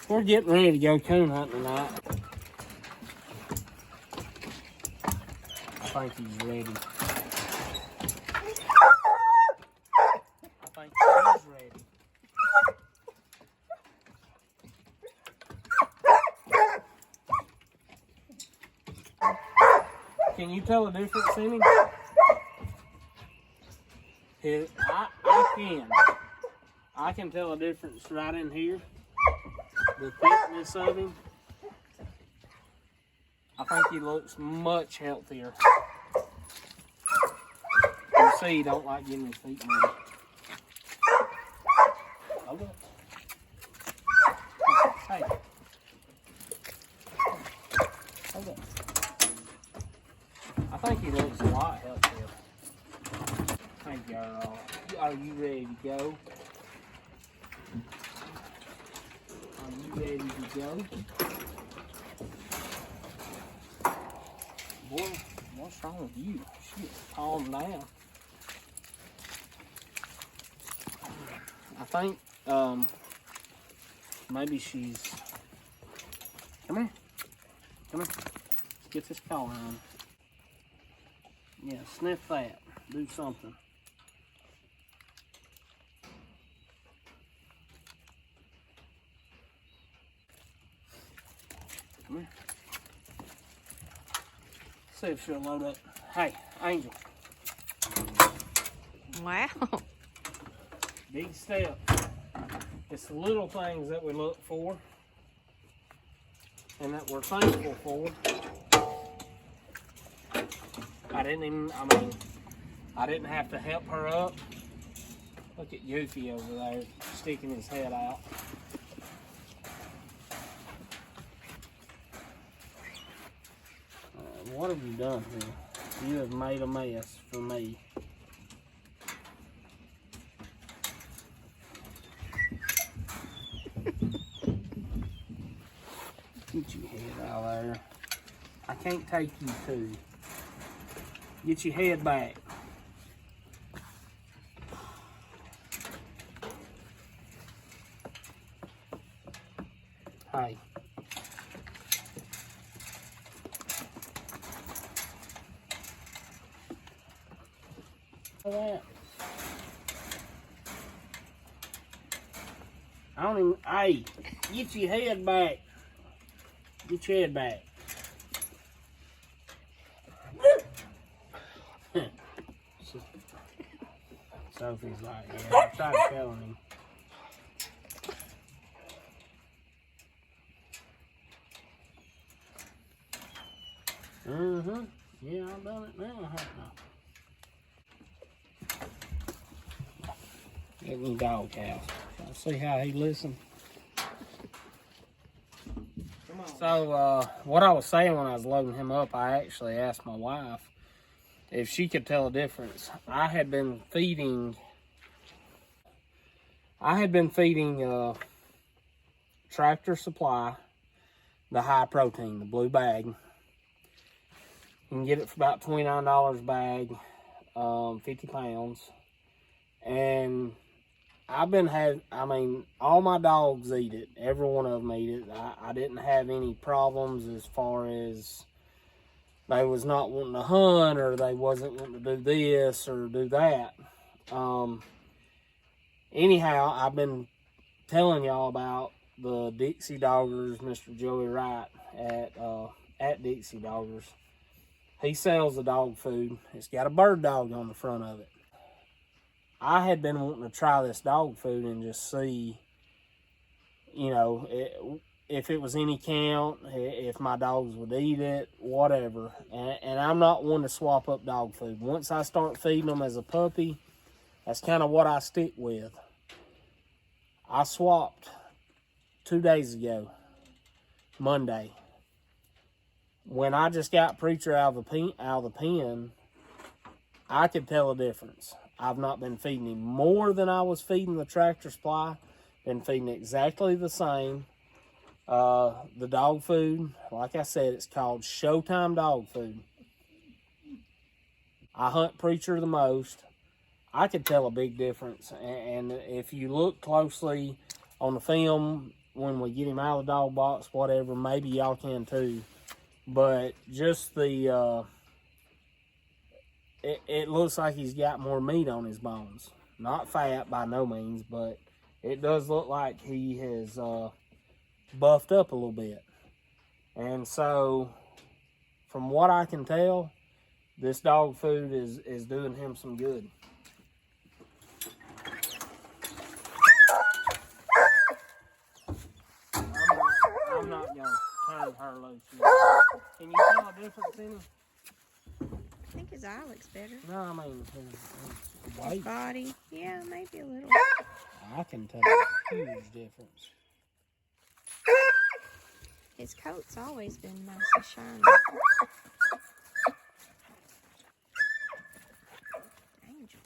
We're getting ready to go coon hunting tonight. I think he's ready. I think he's ready. Can you tell the difference in him? I can. I can tell a difference right in here. The thickness of him. I think he looks much healthier. You see, he don't like getting his feet muddy. Okay. Hey. Okay. I think he looks a lot healthier. Hey girl, are you ready to go? Are you ready to go? Boy, what's wrong with you? Shit, calm down. I think maybe she's. Come here. Come here. Let's get this collar on. Yeah, sniff that. Do something. Come here. See if she'll load up. Hey, Angel. Wow. Big step. It's the little things that we look for and that we're thankful for. I didn't have to help her up. Look at Goofy over there sticking his head out. What have you done here? You have made a mess for me. Get your head out of there. I can't take you too. Get your head back. Hey. That. I don't even. Hey, get your head back. Get your head back. Sophie's like, yeah, I tried telling him. Yeah, I've done it now, haven't I? Get me doghouse. See how he listened. So, what I was saying when I was loading him up, I actually asked my wife if she could tell a difference. I had been feeding Tractor Supply the high protein, the blue bag. You can get it for about $29 a bag, 50 pounds. And all my dogs eat it. Every one of them eat it. I didn't have any problems as far as they was not wanting to hunt or they wasn't wanting to do this or do that. Anyhow, I've been telling y'all about the Dixie Doggers, Mr. Joey Wright at Dixie Doggers. He sells the dog food. It's got a bird dog on the front of it. I had been wanting to try this dog food and just see, you know, if it was any count, if my dogs would eat it, whatever. And I'm not one to swap up dog food. Once I start feeding them as a puppy, that's kind of what I stick with. I swapped 2 days ago, Monday. When I just got Preacher out of the pen, I could tell a difference. I've not been feeding him more than I was feeding the Tractor Supply. Been feeding exactly the same. The dog food, like I said, it's called Showtime dog food. I hunt Preacher the most. I could tell a big difference. And if you look closely on the film, when we get him out of the dog box, whatever, maybe y'all can too. But just the, it looks like he's got more meat on his bones. Not fat by no means, but it does look like he has buffed up a little bit. And so, from what I can tell, this dog food is doing him some good. I'm not going to turn her loose yet. Can you tell a difference in him? I think his eye looks better. No, I mean his weight. His body. Yeah, maybe a little. I can tell a huge difference. His coat's always been nice and shiny. Angel.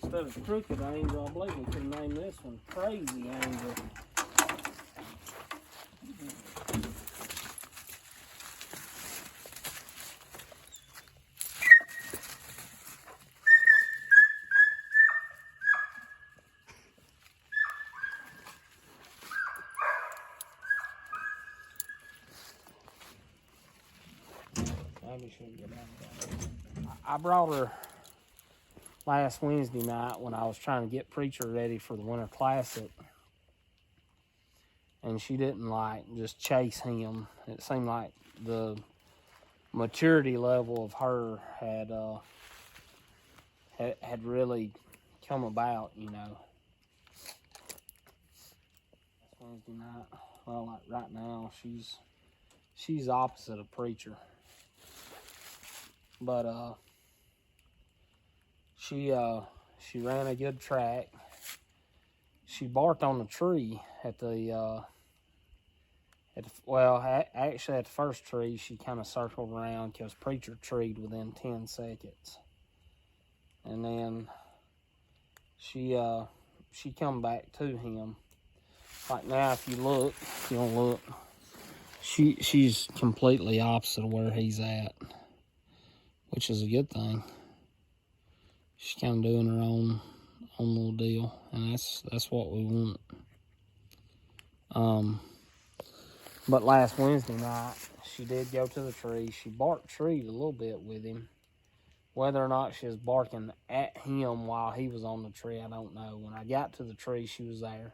Instead of Crooked Angel, I believe we could name this one Crazy Angel. Maybe she'll get out. I brought her last Wednesday night when I was trying to get Preacher ready for the Winter Classic. And she didn't like just chase him. It seemed like the maturity level of her had really come about, you know. That's Wednesday night. Well, like right now, she's opposite of Preacher. But she ran a good track. She barked on the tree at the actually at the first tree. She kind of circled around because Preacher treed within 10 seconds, and then she come back to him. Like now, if you don't look, she's completely opposite of where he's at, which is a good thing. She's kind of doing her own little deal, and that's what we want. But last Wednesday night, she did go to the tree. She barked treed a little bit with him. Whether or not she was barking at him while he was on the tree, I don't know. When I got to the tree, she was there.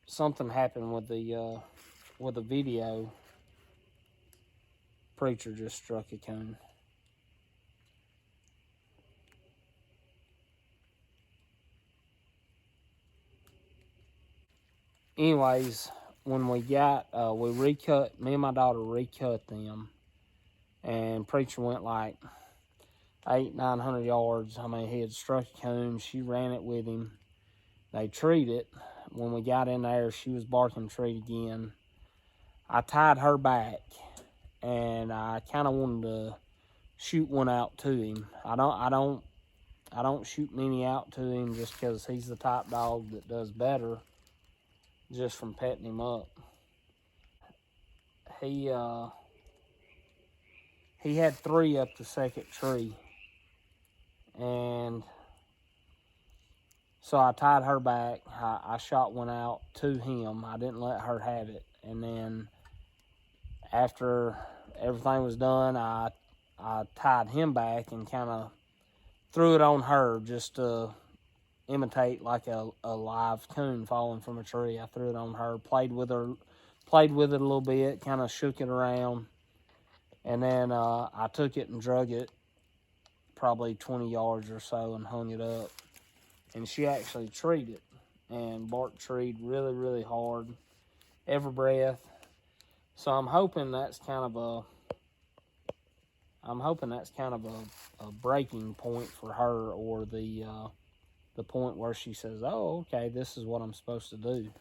Something happened with the video. Preacher just struck a coon. Anyways, when we got, me and my daughter recut them, and Preacher went like 800-900 yards. I mean, he had struck a coon. She ran it with him. They treed it. When we got in there, she was barking treat again. I tied her back, and I kind of wanted to shoot one out to him. I don't shoot many out to him just because he's the type dog that does better just from petting him up. He had 3 up the second tree, and so I tied her back. I shot one out to him. I didn't let her have it, and then after everything was done, I tied him back and kind of threw it on her just to imitate like a live coon falling from a tree. I threw it on her, played with it a little bit, kind of shook it around, and then I took it and drug it probably 20 yards or so and hung it up. And she actually treed it and barked treed really, really hard, every breath. So I'm hoping that's kind of a breaking point for her, or the point where she says, oh, okay, this is what I'm supposed to do.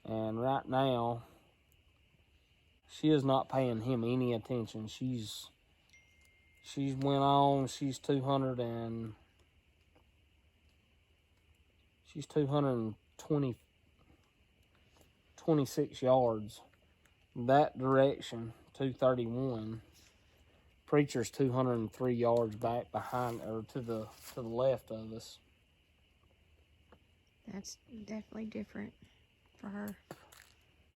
And right now, she is not paying him any attention. She's went on, she's 220 226 yards. That direction, 231. Preacher's 203 yards back behind, or to the left of us. That's definitely different for her.